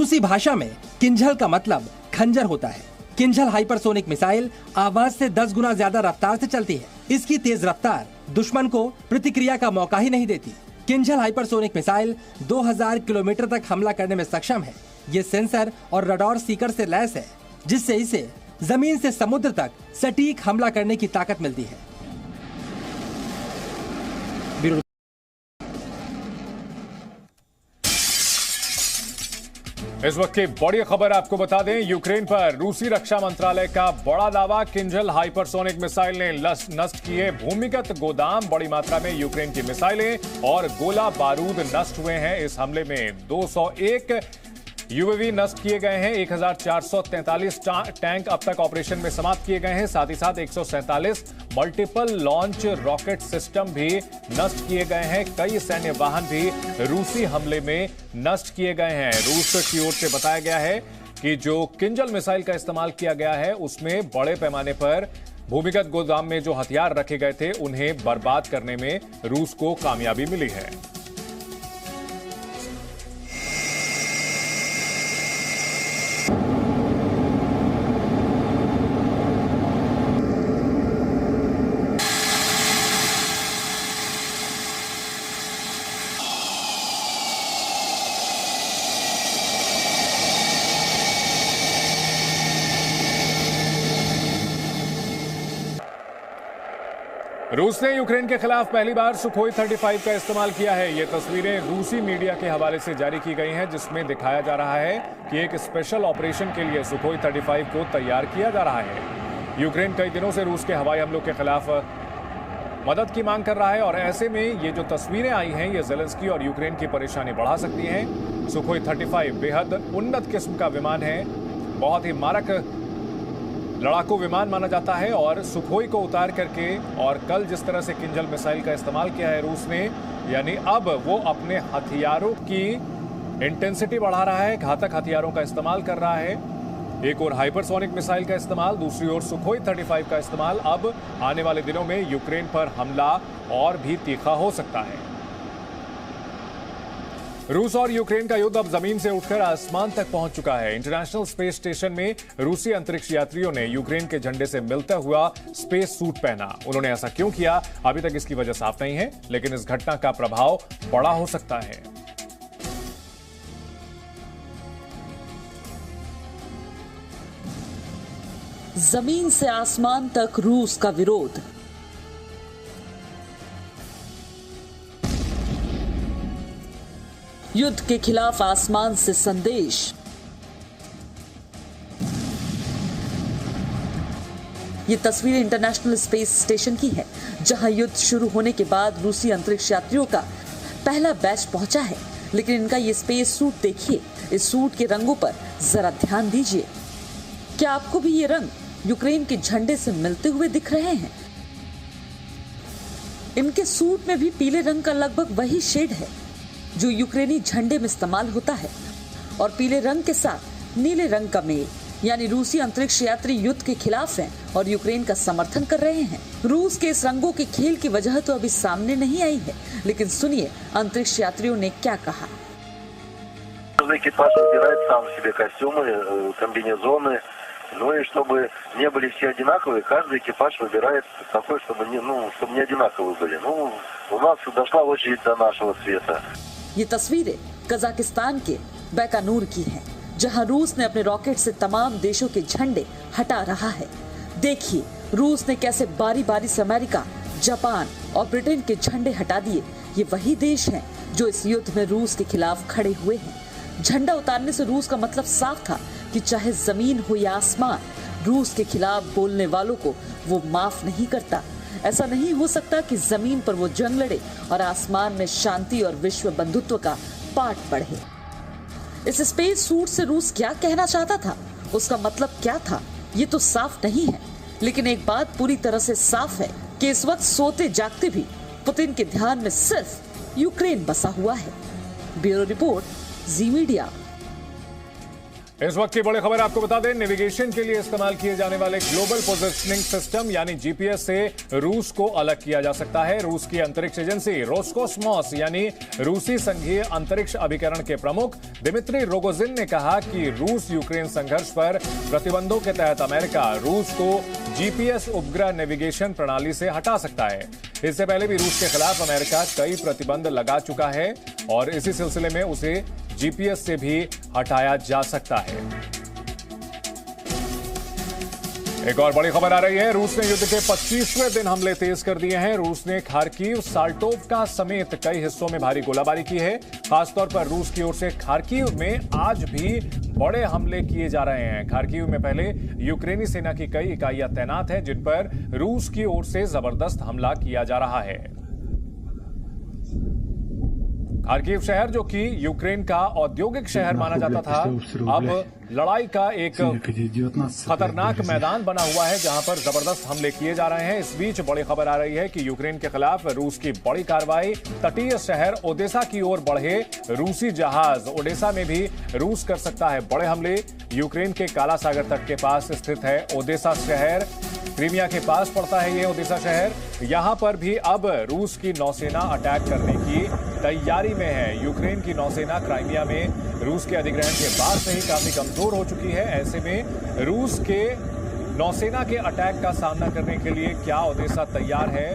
रूसी भाषा में किंझल का मतलब खंजर होता है। किंझल हाइपरसोनिक मिसाइल आवाज से 10 गुना ज्यादा रफ्तार से चलती है। इसकी तेज रफ्तार दुश्मन को प्रतिक्रिया का मौका ही नहीं देती। किंझल हाइपरसोनिक मिसाइल 2000 किलोमीटर तक हमला करने में सक्षम है। ये सेंसर और रडार सीकर से लैस है, जिससे इसे जमीन से समुद्र तक सटीक हमला करने की ताकत मिलती है। इस वक्त की बड़ी खबर आपको बता दें, यूक्रेन पर रूसी रक्षा मंत्रालय का बड़ा दावा। किंझल हाइपरसोनिक मिसाइल ने नष्ट किए भूमिगत गोदाम। बड़ी मात्रा में यूक्रेन की मिसाइलें और गोला बारूद नष्ट हुए हैं। इस हमले में 201 यूएवी नष्ट किए गए हैं। 1443 टैंक अब तक ऑपरेशन में समाप्त किए गए हैं। साथ ही साथ 147 मल्टीपल लॉन्च रॉकेट सिस्टम भी नष्ट किए गए हैं। कई सैन्य वाहन भी रूसी हमले में नष्ट किए गए हैं। रूस की ओर से बताया गया है कि जो किंझल मिसाइल का इस्तेमाल किया गया है उसमें बड़े पैमाने पर भूमिगत गोदाम में जो हथियार रखे गए थे उन्हें बर्बाद करने में रूस को कामयाबी मिली है। रूस ने यूक्रेन के खिलाफ पहली बार सुखोई 35 का इस्तेमाल किया है। ये तस्वीरें रूसी मीडिया के हवाले से जारी की गई हैं, जिसमें दिखाया जा रहा है कि एक स्पेशल ऑपरेशन के लिए सुखोई 35 को तैयार किया जा रहा है। यूक्रेन कई दिनों से रूस के हवाई हमलों के खिलाफ मदद की मांग कर रहा है और ऐसे में ये जो तस्वीरें आई हैं ये ज़ेलेंस्की और यूक्रेन की परेशानी बढ़ा सकती हैं। सुखोई 35 बेहद उन्नत किस्म का विमान है, बहुत ही मारक लड़ाकू विमान माना जाता है और सुखोई को उतार करके और कल जिस तरह से किंझल मिसाइल का इस्तेमाल किया है रूस ने, यानी अब वो अपने हथियारों की इंटेंसिटी बढ़ा रहा है, घातक हथियारों का इस्तेमाल कर रहा है। एक और हाइपरसोनिक मिसाइल का इस्तेमाल, दूसरी ओर सुखोई 35 का इस्तेमाल। अब आने वाले दिनों में यूक्रेन पर हमला और भी तीखा हो सकता है। रूस और यूक्रेन का युद्ध अब जमीन से उठकर आसमान तक पहुंच चुका है। इंटरनेशनल स्पेस स्टेशन में रूसी अंतरिक्ष यात्रियों ने यूक्रेन के झंडे से मिलता हुआ स्पेस सूट पहना। उन्होंने ऐसा क्यों किया, अभी तक इसकी वजह साफ नहीं है, लेकिन इस घटना का प्रभाव बड़ा हो सकता है। जमीन से आसमान तक रूस का विरोध। युद्ध के खिलाफ आसमान से संदेश। ये तस्वीर इंटरनेशनल स्पेस स्टेशन की है, जहां युद्ध शुरू होने के बाद रूसी अंतरिक्ष यात्रियों का पहला बैच पहुंचा है। लेकिन इनका ये स्पेस सूट देखिए, इस सूट के रंगों पर जरा ध्यान दीजिए। क्या आपको भी ये रंग यूक्रेन के झंडे से मिलते हुए दिख रहे हैं? इनके सूट में भी पीले रंग का लगभग वही शेड है जो यूक्रेनी झंडे में इस्तेमाल होता है और पीले रंग के साथ नीले रंग का मेल, यानी रूसी अंतरिक्ष यात्री युद्ध के खिलाफ हैं और यूक्रेन का समर्थन कर रहे हैं। रूस के इस रंगों के खेल की वजह तो अभी सामने नहीं आई है, लेकिन सुनिए अंतरिक्ष यात्रियों ने क्या कहा। Ну и чтобы не были все одинаковые, каждый экипаж выбирает такой, чтобы не одинаковые были. Ну, у нас дошла очередь до нашего цвета. ये तस्वीरें कजाकिस्तान के बैकानूर की हैं, जहां रूस ने अपने रॉकेट से तमाम देशों के झंडे हटा रहा है। देखिए रूस ने कैसे बारी बारी से अमेरिका, जापान और ब्रिटेन के झंडे हटा दिए। ये वही देश हैं जो इस युद्ध में रूस के खिलाफ खड़े हुए हैं। झंडा उतारने से रूस का मतलब साफ था कि चाहे जमीन हो या आसमान, रूस के खिलाफ बोलने वालों को वो माफ नहीं करता। ऐसा नहीं हो सकता कि जमीन पर वो जंग लड़े और आसमान में शांति और विश्व बंधुत्व का पाठ पढ़े। इस स्पेस सूट से रूस क्या कहना चाहता था, उसका मतलब क्या था, ये तो साफ नहीं है। लेकिन एक बात पूरी तरह से साफ है कि इस वक्त सोते जागते भी पुतिन के ध्यान में सिर्फ यूक्रेन बसा हुआ है। ब्यूरो रिपोर्ट, जी मीडिया। इस वक्त की बड़ी खबर आपको बता दें, नेविगेशन के लिए इस्तेमाल किए जाने वाले ग्लोबल पोजिशनिंग सिस्टम यानी जीपीएस से रूस को अलग किया जा सकता है। रूस की अंतरिक्ष एजेंसी रोसकोस्मोस यानी रूसी संघीय अंतरिक्ष अभिकरण के प्रमुख दिमित्री रोगोजिन ने कहा कि रूस यूक्रेन संघर्ष पर प्रतिबंधों के तहत अमेरिका रूस को जीपीएस उपग्रह नेविगेशन प्रणाली से हटा सकता है। इससे पहले भी रूस के खिलाफ अमेरिका कई प्रतिबंध लगा चुका है और इसी सिलसिले में उसे जीपीएस से भी हटाया जा सकता है। एक और बड़ी खबर आ रही है, रूस ने युद्ध के 25वें दिन हमले तेज कर दिए हैं। रूस ने खार्किव, साल्टोवका समेत कई हिस्सों में भारी गोलाबारी की है। खासतौर पर रूस की ओर से खार्किव में आज भी बड़े हमले किए जा रहे हैं। खार्किव में पहले यूक्रेनी सेना की कई इकाइयां तैनात हैं जिन पर रूस की ओर से जबरदस्त हमला किया जा रहा है। खार्किव शहर, जो कि यूक्रेन का औद्योगिक शहर माना जाता था, अब लड़ाई का एक खतरनाक मैदान बना हुआ है जहां पर जबरदस्त हमले किए जा रहे हैं। इस बीच बड़ी खबर आ रही है कि यूक्रेन के खिलाफ रूस की बड़ी कार्रवाई। तटीय शहर ओडेसा की ओर बढ़े रूसी जहाज। ओडेसा में भी रूस कर सकता है बड़े हमले। यूक्रेन के काला सागर तट के पास स्थित है ओडेसा शहर। क्रीमिया के पास पड़ता है ये ओडेसा शहर। यहां पर भी अब रूस की नौसेना अटैक करने की तैयारी में है। यूक्रेन की नौसेना क्राइमिया में रूस के अधिग्रहण के बाद से ही काफी कमजोर हो चुकी है। ऐसे में रूस के नौसेना के अटैक का सामना करने के लिए क्या ओडेसा तैयार है,